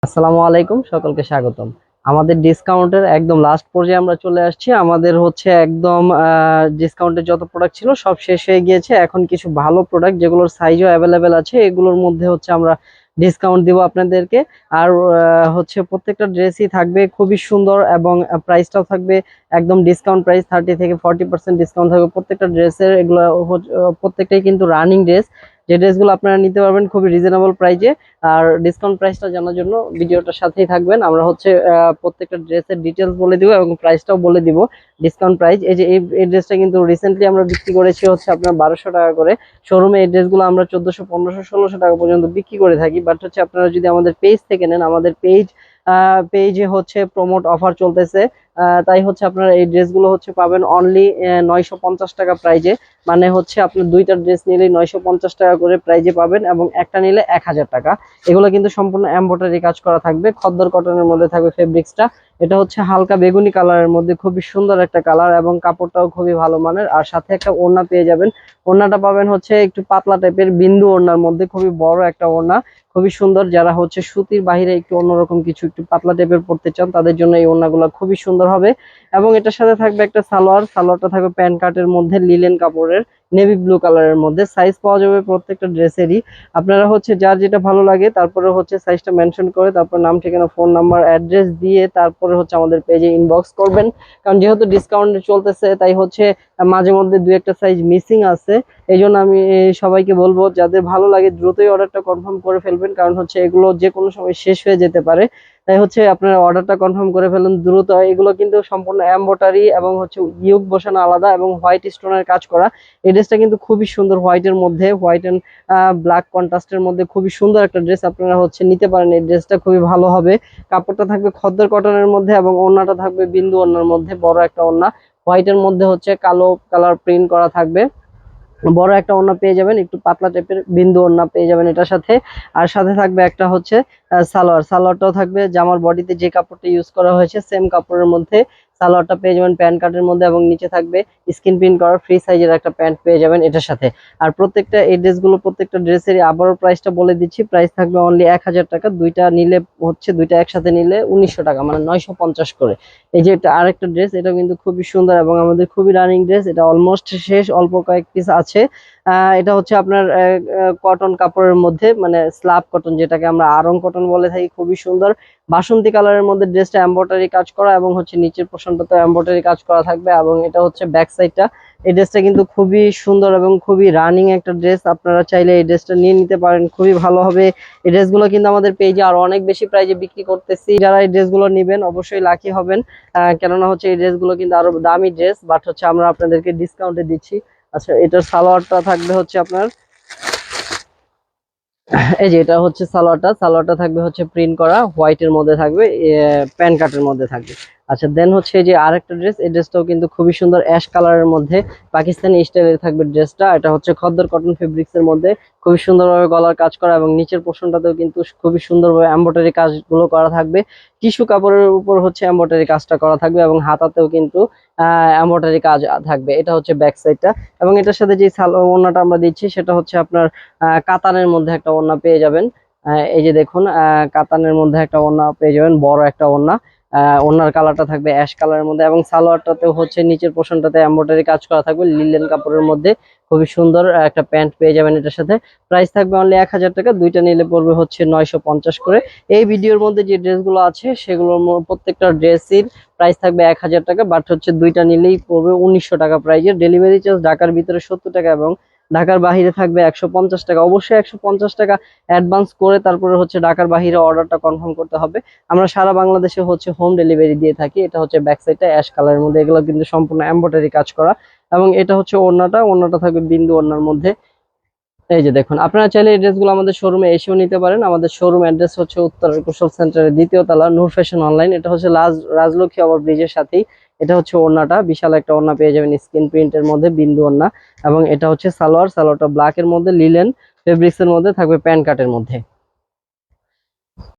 আসসালামু আলাইকুম, সকলকে স্বাগতম। আমাদের ডিসকাউন্টের একদম লাস্ট পর্যায়ে আমরা চলে আসছি। আমাদের হচ্ছে একদম ডিসকাউন্টের যত প্রোডাক্ট ছিল সব শেষ হয়ে গিয়েছে। এখন কিছু ভালো প্রোডাক্ট যেগুলোর সাইজও অ্যাভেলেবেল আছে, এগুলোর মধ্যে হচ্ছে আমরা ডিসকাউন্ট দিব আপনাদেরকে। আর হচ্ছে প্রত্যেকটা ড্রেসই থাকবে খুবই সুন্দর এবং প্রাইসটাও থাকবে একদম ডিসকাউন্ট প্রাইস, 30 থেকে 40% ডিসকাউন্ট থাকবে প্রত্যেকটা ড্রেসের। এগুলো প্রত্যেকটাই কিন্তু রানিং ড্রেস, যে ড্রেসগুলো আপনারা নিতে পারবেন খুবই রিজনেবল প্রাইসে। আর ডিসকাউন্ট প্রাইসটা জানার জন্য ভিডিওটার সাথেই থাকবেন। আমরা হচ্ছে প্রত্যেকটা ড্রেসের ডিটেলস বলে দিব এবং প্রাইসটাও বলে দিব। ডিসকাউন্ট প্রাইস এই যে এই ড্রেসটা কিন্তু রিসেন্টলি আমরা বিক্রি করেছি হচ্ছে আপনার 1200 টাকা করে। শোরুমে এই ড্রেসগুলো আমরা 1400, 1500, 1600 টাকা পর্যন্ত বিক্রি করে থাকি। বাট হচ্ছে আপনারা যদি আমাদের পেজ থেকে নেন, আমাদের পেজে হচ্ছে প্রমোট অফার চলতেছে। তাই হচ্ছে আপনারা এই ড্রেসগুলো হচ্ছে পাবেন অনলি 950 টাকা প্রাইজে। মানে হচ্ছে আপনার দুইটা ড্রেস নিলে 950 টাকা করে প্রাইজে পাবেন এবং একটা নিলে 1000 টাকা। এগুলো কিন্তু সম্পূর্ণ এমব্রয়ডারি কাজ করা থাকবে, খদ্দর কটনের মধ্যে থাকবে ফেব্রিক্সটা। এটা হচ্ছে হালকা বেগুনি কালারের মধ্যে, খুবই সুন্দর একটা কালার এবং কাপড়টাও খুবই ভালো মানের। আর সাথে একটা ওড়না পেয়ে যাবেন। ওড়নাটা পাবেন হচ্ছে একটু পাতলা টাইপের বিন্দু ওড়নার মধ্যে, খুবই বড় একটা ওড়না, খুবই সুন্দর। যারা হচ্ছে সুতির বাহিরে একটু অন্যরকম কিছু একটু পাতলা টাইপের পড়তে চান তাদের জন্য এই ওড়নাগুলো খুবই সুন্দর হবে। এবং এটার সাথে থাকবে একটা সালোয়ারটা থাকবে প্যান্ট কাটের মধ্যে, লিলেন কাপড়ের, নেভি ব্লু কালারের মধ্যে। সাইজ পাওয়া যাবে প্রত্যেকটা ড্রেসেরই। আপনারা হচ্ছে যার যেটা ভালো লাগে তারপরে হচ্ছে সাইজটা মেনশন করে তারপর নাম, ঠিকানা, ফোন নাম্বার, অ্যাড্রেস দিয়ে তারপরে হচ্ছে আমাদের পেজে ইনবক্স করবেন। কারণ যেহেতু ডিসকাউন্ট চলতেছে তাই হচ্ছে মাঝে মধ্যে দুই একটা সাইজ মিসিং আছে। এই জন্য আমি সবাইকে বলবো যাদের ভালো লাগে দ্রুতই অর্ডারটা কনফার্ম করে ফেলবেন, কারণ হচ্ছে এগুলো যে কোনো সময় শেষ হয়ে যেতে পারে। তাই হচ্ছে আপনারা অর্ডারটা কনফার্ম করে ফেলুন দ্রুত। এগুলো কিন্তু সম্পূর্ণ এমব্রয়ডারি এবং হচ্ছে ইয়োগ বসানো আলাদা এবং হোয়াইট স্টোনের কাজ করা। এই ড্রেসটা কিন্তু খুবই সুন্দর, হোয়াইটের মধ্যে, হোয়াইট এন্ড ব্ল্যাক কন্ট্রাস্টের মধ্যে খুবই সুন্দর একটা ড্রেস। আপনারা হচ্ছে নিতে পারেন, এই ড্রেসটা খুবই ভালো হবে। কাপড়টা থাকবে খদ্দর কটনের মধ্যে এবং ওড়নাটা থাকবে বিন্দু ওড়নার মধ্যে, বড় একটা ওড়না, হোয়াইটের মধ্যে হচ্ছে কালো কালার প্রিন্ট করা থাকবে। বড় একটা ওড়না পেয়ে যাবেন, একটু পাতলা টাইপের বিন্দু ওড়না পেয়ে যাবেন এটার সাথে। আর সাথে থাকবে একটা হচ্ছে সালোয়ারটাও থাকবে জামার বডিতে যে কাপড়টা ইউজ করা হয়েছে সেম কাপড়ের মধ্যে সালোয়ারটা পেয়ে যাবেন প্যান্ট কাটের মধ্যে, এবং নিচে থাকবে স্ক্রিন প্রিন্ট করা ফ্রি সাইজের একটা প্যান্ট পেয়ে যাবেন এটার সাথে। আর প্রত্যেকটা এই ড্রেসগুলো প্রত্যেকটা ড্রেসেরই আবারও প্রাইসটা বলে দিচ্ছি, প্রাইস থাকবে অনলি 1000 টাকা। দুইটা নিলে হচ্ছে দুইটা একসাথে নিলে 1900 টাকা, মানে 950 করে। এই যে এটা আরেকটা ড্রেস, এটা কিন্তু খুবই সুন্দর এবং আমাদের খুবই রানিং ড্রেস। এটা অলমোস্ট শেষ, অল্প কয়েক পিস আছে। এটা হচ্ছে আপনার কটন কাপড়ের মধ্যে, মানে স্ল্যাব কটন যেটাকে আমরা আরং কটন বলে থাকি, খুবই সুন্দর বাসন্তী কালারের মধ্যে। ড্রেসটা এমব্রয়ডারি কাজ করা এবং হচ্ছে নিচের পোর্শনটাতে এমব্রয়ডারি কাজ করা থাকবে এবং এটা হচ্ছে ব্যাক সাইডটা। এই ড্রেসটা কিন্তু খুবই সুন্দর এবং খুবই রানিং একটা ড্রেস। আপনারা চাইলে এই ড্রেসটা নিয়ে নিতে পারেন, খুবই ভালো হবে। এই ড্রেসগুলো কিন্তু আমাদের পেজে আরো অনেক বেশি প্রাইজে বিক্রি করতেছি। যারা এই ড্রেসগুলো নেবেন অবশ্যই লাকি হবেন, কেননা হচ্ছে এই ড্রেসগুলো কিন্তু আরো দামি ড্রেস, বাট হচ্ছে আমরা আপনাদেরকে ডিসকাউন্টে দিচ্ছি। আচ্ছা, এটার সালোয়ারটা থাকবে হচ্ছে আপনার এই যে এটা হচ্ছে সালোয়ারটা থাকবে হচ্ছে প্রিন্ট করা হোয়াইটের মধ্যে থাকবে, প্যান কাটের মধ্যে থাকবে। আচ্ছা, দেন হচ্ছে যে আরেকটা ড্রেস, এই ড্রেসটাও কিন্তু খুবই সুন্দর অ্যাশ কালারের মধ্যে পাকিস্তানি স্টাইলের থাকবে ড্রেসটা। এটা হচ্ছে খদ্দর কটন ফেব্রিক্স এর মধ্যে, খুবই সুন্দরভাবে গলার কাজ করা এবং নিচের পোর্শনটাতেও কিন্তু খুবই সুন্দরভাবে এমব্রয়ডারি কাজগুলো করা থাকবে। টিস্যু কাপড়ের উপর হচ্ছে এমব্রয়ডারি কাজটা করা থাকবে এবং হাতাতেও কিন্তু এমব্রয়ডারি কাজ থাকবে। এটা হচ্ছে ব্যাক সাইডটা। এবং এটার সাথে যে ওড়নাটা আমরা দিচ্ছি সেটা হচ্ছে আপনার কাতানের মধ্যে একটা ওড়না পেয়ে যাবেন। এই যে দেখুন, কাতানের মধ্যে একটা ওড়না পেয়ে যাবেন, বড় একটা ওড়না। ওড়নার কালারটা থাকবে অ্যাশ কালারের মধ্যে এবং সালোয়ারটাতেও হচ্ছে নিচের পোর্শনটাতে এমব্রয়ডারি কাজ করা থাকবে লিলেন কাপড়ের মধ্যে। খুবই সুন্দর একটা প্যান্ট পেয়ে যাবেন এটার সাথে। প্রাইস থাকবে অনলি 1000 টাকা, দুইটা নিলে পড়বে হচ্ছে 950 করে। এই ভিডিওর মধ্যে যে ড্রেসগুলো আছে সেগুলোর প্রত্যেকটা ড্রেসের প্রাইস থাকবে 1000 টাকা, বাট হচ্ছে দুইটা নিলেই পড়বে 1900 টাকা প্রাইজের। ডেলিভারি চার্জ ঢাকার ভিতরে 70 টাকা এবং ঢাকার বাহিরে থাকবে 150 টাকা। অবশ্যই 150 টাকা অ্যাডভান্স করে তারপরে হচ্ছে ঢাকার বাহিরে অর্ডারটা কনফার্ম করতে হবে। আমরা সারা বাংলাদেশে হচ্ছে হোম ডেলিভারি দিয়ে থাকি। এটা হচ্ছে ব্যাক সাইডটা অ্যাশ কালারের মধ্যে, এগুলো কিন্তু সম্পূর্ণ এমব্রয়ডারি কাজ করা। এবং এটা হচ্ছে ওড়নাটা থাকবে বিন্দু ওড়নার মধ্যে। এই যে দেখুন, আপনারা চাইলে এই ড্রেসগুলো আমাদের শোরুমে এসেও নিতে পারেন। আমাদের শোরুম অ্যাড্রেস হচ্ছে উত্তরা কুশল সেন্টারের দ্বিতীয় তলা, নূর ফ্যাশন অনলাইন। এটা হচ্ছে রাজলক্ষ্মী ওভার ব্রিজের সাথেই। এটা হচ্ছে ওড়নাটা, বিশাল একটা ওড়না পেয়ে যাবেন স্ক্রিন প্রিন্টের মধ্যে, বিন্দু ওড়না। এবং এটা হচ্ছে সালোয়ারটা ব্ল্যাক এর মধ্যে, লিলেন ফেব্রিক্স এর মধ্যে থাকবে প্যান্ট কাটের মধ্যে।